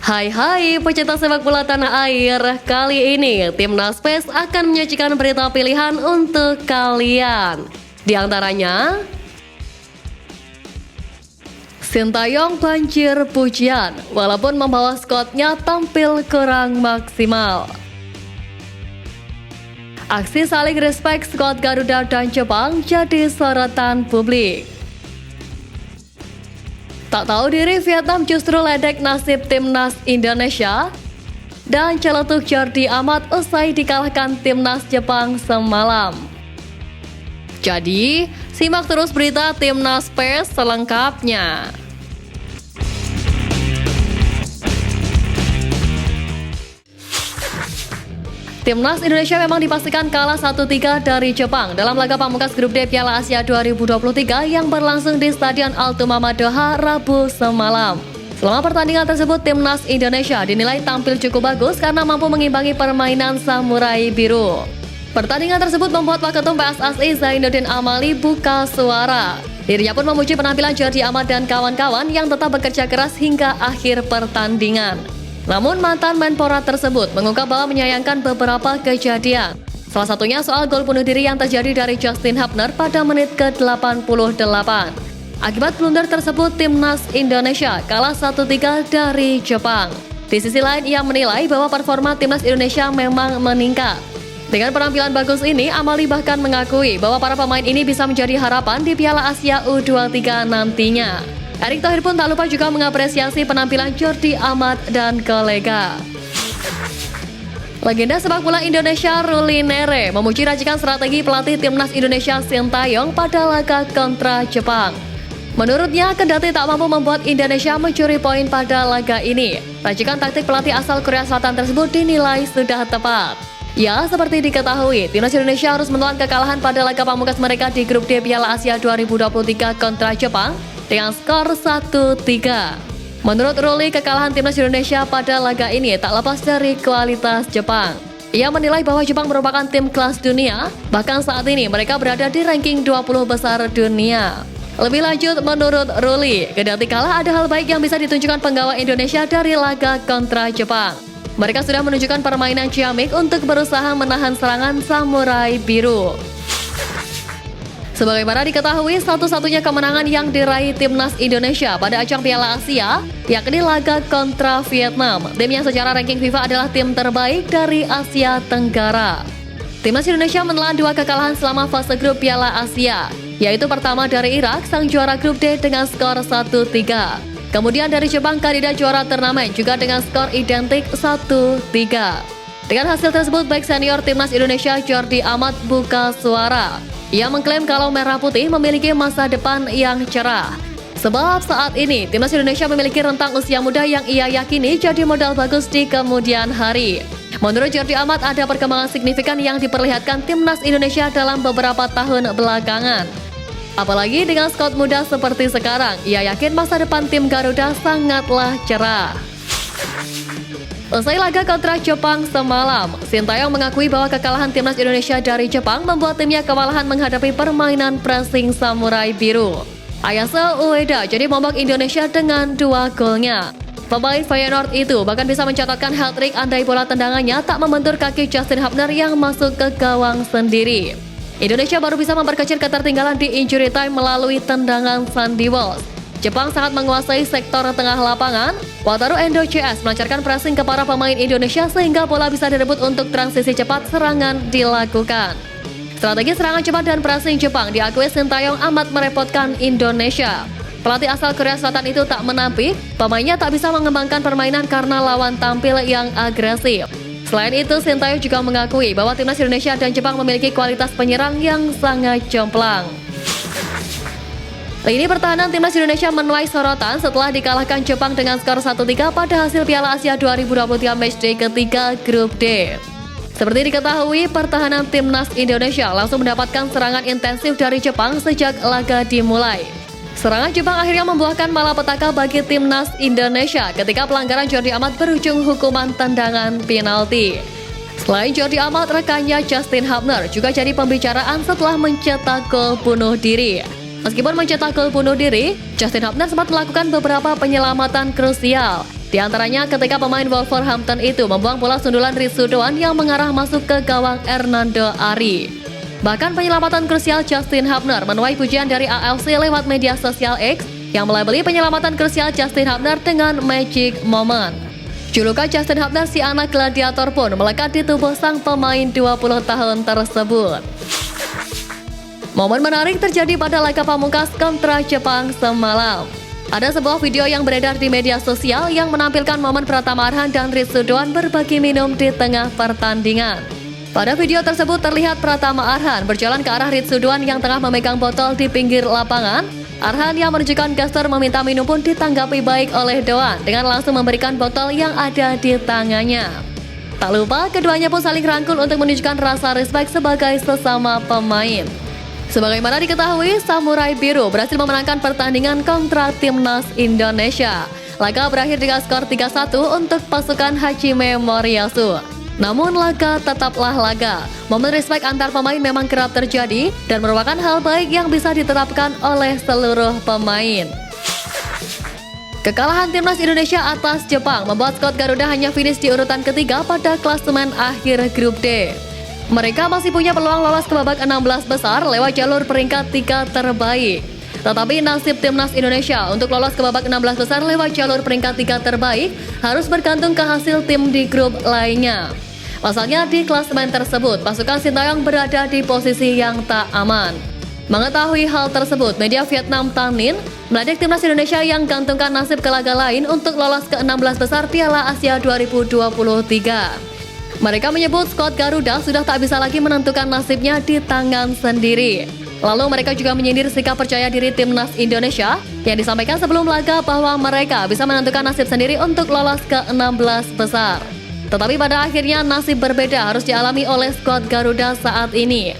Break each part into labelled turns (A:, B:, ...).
A: Hai pecinta sepak bola tanah air. Kali ini Timnas PES akan menyajikan berita pilihan untuk kalian. Di antaranya, Sintayong banjir pujian walaupun membawa skuadnya tampil kurang maksimal. Aksi saling respek skuad Garuda dan Jepang jadi sorotan publik. Tak tahu diri Vietnam justru ledek nasib timnas Indonesia. Dan celetuk Jordi Amat usai dikalahkan timnas Jepang semalam. Jadi, simak terus berita Timnas PES selengkapnya. Timnas Indonesia memang dipastikan kalah 1-3 dari Jepang dalam laga pamungkas grup D Piala Asia 2023 yang berlangsung di Stadion Altumama Doha Rabu semalam. Selama pertandingan tersebut, Timnas Indonesia dinilai tampil cukup bagus karena mampu mengimbangi permainan Samurai Biru. Pertandingan tersebut membuat Waketum PSSI Zainuddin Amali buka suara. Dirinya pun memuji penampilan Jordi Amat dan kawan-kawan yang tetap bekerja keras hingga akhir pertandingan. Namun mantan Menpora tersebut mengungkap bahwa menyayangkan beberapa kejadian. Salah satunya soal gol bunuh diri yang terjadi dari Justin Hubner pada menit ke-88. Akibat blunder tersebut, Timnas Indonesia kalah 1-3 dari Jepang. Di sisi lain, ia menilai bahwa performa Timnas Indonesia memang meningkat. Dengan penampilan bagus ini, Amali bahkan mengakui bahwa para pemain ini bisa menjadi harapan di Piala Asia U23 nantinya. Erick Thohir pun tak lupa juga mengapresiasi penampilan Jordi Amat dan kolega. Legenda sepak bola Indonesia Ruli Nere memuji racikan strategi pelatih Timnas Indonesia Sintayong pada laga kontra Jepang. Menurutnya, kendati tak mampu membuat Indonesia mencuri poin pada laga ini, racikan taktik pelatih asal Korea Selatan tersebut dinilai sudah tepat. Ya, seperti diketahui, Timnas Indonesia harus menelan kekalahan pada laga pamungkas mereka di grup D Piala Asia 2023 kontra Jepang dengan skor 1-3. Menurut Ruli, kekalahan Timnas Indonesia pada laga ini tak lepas dari kualitas Jepang. Ia menilai bahwa Jepang merupakan tim kelas dunia, bahkan saat ini mereka berada di ranking 20 besar dunia. Lebih lanjut, menurut Ruli, kendati kalah ada hal baik yang bisa ditunjukkan penggawa Indonesia dari laga kontra Jepang. Mereka sudah menunjukkan permainan ciamik untuk berusaha menahan serangan Samurai Biru. Sebagaimana diketahui, satu-satunya kemenangan yang diraih Timnas Indonesia pada ajang Piala Asia, yakni laga kontra Vietnam, tim yang secara ranking FIFA adalah tim terbaik dari Asia Tenggara. Timnas Indonesia menelan 2 kekalahan selama fase grup Piala Asia, yaitu pertama dari Irak, sang juara grup D dengan skor 1-3. Kemudian dari Jepang, kandidat juara turnamen juga dengan skor identik 1-3. Dengan hasil tersebut, back senior Timnas Indonesia Jordi Amat buka suara. Ia mengklaim kalau Merah Putih memiliki masa depan yang cerah. Sebab saat ini, Timnas Indonesia memiliki rentang usia muda yang ia yakini jadi modal bagus di kemudian hari. Menurut Jordi Amat, ada perkembangan signifikan yang diperlihatkan Timnas Indonesia dalam beberapa tahun belakangan. Apalagi dengan skuad muda seperti sekarang, ia yakin masa depan tim Garuda sangatlah cerah. Usai laga kontra Jepang semalam, Sintayong mengakui bahwa kekalahan Timnas Indonesia dari Jepang membuat timnya kewalahan menghadapi permainan pressing Samurai Biru. Ayase Ueda jadi momok Indonesia dengan 2 golnya. Pemain Feyenoord itu bahkan bisa mencatatkan hat-trick andai bola tendangannya tak membentur kaki Justin Hubner yang masuk ke gawang sendiri. Indonesia baru bisa memperkecil ketertinggalan di injury time melalui tendangan Sandy Walsh. Jepang sangat menguasai sektor tengah lapangan. Wataru Endo CS melancarkan pressing ke para pemain Indonesia sehingga bola bisa direbut untuk transisi cepat serangan dilakukan. Strategi serangan cepat dan pressing Jepang diakui Sintayong amat merepotkan Indonesia. Pelatih asal Korea Selatan itu tak menampik, pemainnya tak bisa mengembangkan permainan karena lawan tampil yang agresif. Selain itu, Sintayong juga mengakui bahwa Timnas Indonesia dan Jepang memiliki kualitas penyerang yang sangat jomplang. Lini pertahanan Timnas Indonesia menuai sorotan setelah dikalahkan Jepang dengan skor 1-3 pada hasil Piala Asia 2023 matchday ketiga grup D. Seperti diketahui, pertahanan Timnas Indonesia langsung mendapatkan serangan intensif dari Jepang sejak laga dimulai. Serangan Jepang akhirnya membuahkan malapetaka bagi Timnas Indonesia ketika pelanggaran Jordi Amat berujung hukuman tendangan penalti. Selain Jordi Amat, rekannya Justin Hubner juga jadi pembicaraan setelah mencetak gol bunuh diri. Meskipun mencetak gol bunuh diri, Justin Hubner sempat melakukan beberapa penyelamatan krusial. Di antaranya ketika pemain Wolverhampton itu membuang bola sundulan Ritsu Doan yang mengarah masuk ke gawang Hernando Ari. Bahkan penyelamatan krusial Justin Hubner menuai pujian dari AFC lewat media sosial X yang melabeli penyelamatan krusial Justin Hubner dengan Magic Moment. Julukan Justin Hubner si anak gladiator pun melekat di tubuh sang pemain 20 tahun tersebut. Momen menarik terjadi pada laga pamungkas kontra Jepang semalam. Ada sebuah video yang beredar di media sosial yang menampilkan momen Pratama Arhan dan Ritsu Doan berbagi minum di tengah pertandingan. Pada video tersebut terlihat Pratama Arhan berjalan ke arah Ritsu Doan yang tengah memegang botol di pinggir lapangan. Arhan yang menunjukkan gestur meminta minum pun ditanggapi baik oleh Doan dengan langsung memberikan botol yang ada di tangannya. Tak lupa keduanya pun saling rangkul untuk menunjukkan rasa respect sebagai sesama pemain. Sebagaimana diketahui, Samurai Biru berhasil memenangkan pertandingan kontra Timnas Indonesia. Laga berakhir dengan skor 3-1 untuk pasukan Hajime Moriyasu. Namun laga tetaplah laga. Momen respect antar pemain memang kerap terjadi dan merupakan hal baik yang bisa diterapkan oleh seluruh pemain. Kekalahan Timnas Indonesia atas Jepang membuat skuad Garuda hanya finish di urutan ketiga pada klasemen akhir grup D. Mereka masih punya peluang lolos ke babak 16 besar lewat jalur peringkat 3 terbaik. Tetapi nasib Timnas Indonesia untuk lolos ke babak 16 besar lewat jalur peringkat 3 terbaik harus bergantung ke hasil tim di grup lainnya. Pasalnya di klasemen tersebut, pasukan Sintayong berada di posisi yang tak aman. Mengetahui hal tersebut, media Vietnam Tan Ninh meledek Timnas Indonesia yang gantungkan nasib ke laga lain untuk lolos ke 16 besar Piala Asia 2023. Mereka menyebut skuad Garuda sudah tak bisa lagi menentukan nasibnya di tangan sendiri. Lalu mereka juga menyindir sikap percaya diri Timnas Indonesia yang disampaikan sebelum laga bahwa mereka bisa menentukan nasib sendiri untuk lolos ke 16 besar. Tetapi pada akhirnya nasib berbeda harus dialami oleh skuad Garuda saat ini.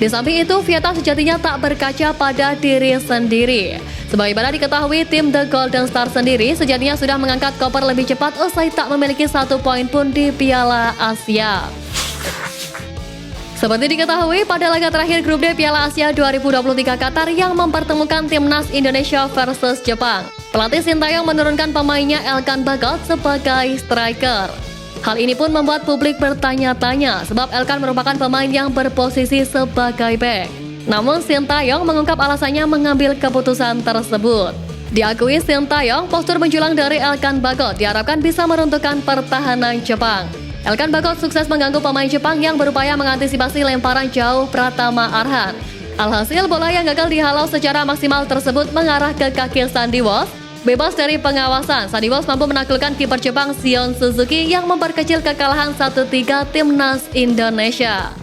A: Di samping itu, Vietnam sejatinya tak berkaca pada diri sendiri. Sebagaimana diketahui, tim The Golden Star sendiri sejatinya sudah mengangkat koper lebih cepat usai tak memiliki 1 poin pun di Piala Asia. Seperti diketahui, pada laga terakhir grup D Piala Asia 2023 Qatar yang mempertemukan Timnas Indonesia versus Jepang, pelatih Sintayong menurunkan pemainnya Elkan Bagot sebagai striker. Hal ini pun membuat publik bertanya-tanya sebab Elkan merupakan pemain yang berposisi sebagai bek. Namun Sintayong mengungkap alasannya mengambil keputusan tersebut. Diakui Sintayong, postur menjulang dari Elkan Bagot diharapkan bisa meruntuhkan pertahanan Jepang. Elkan Bagot sukses mengganggu pemain Jepang yang berupaya mengantisipasi lemparan jauh Pratama Arhan. Alhasil bola yang gagal dihalau secara maksimal tersebut mengarah ke kaki Sandy Walsh. Bebas dari pengawasan, Sandy Walsh mampu menaklukkan kiper Jepang Shion Suzuki yang memperkecil kekalahan 1-3 Timnas Indonesia.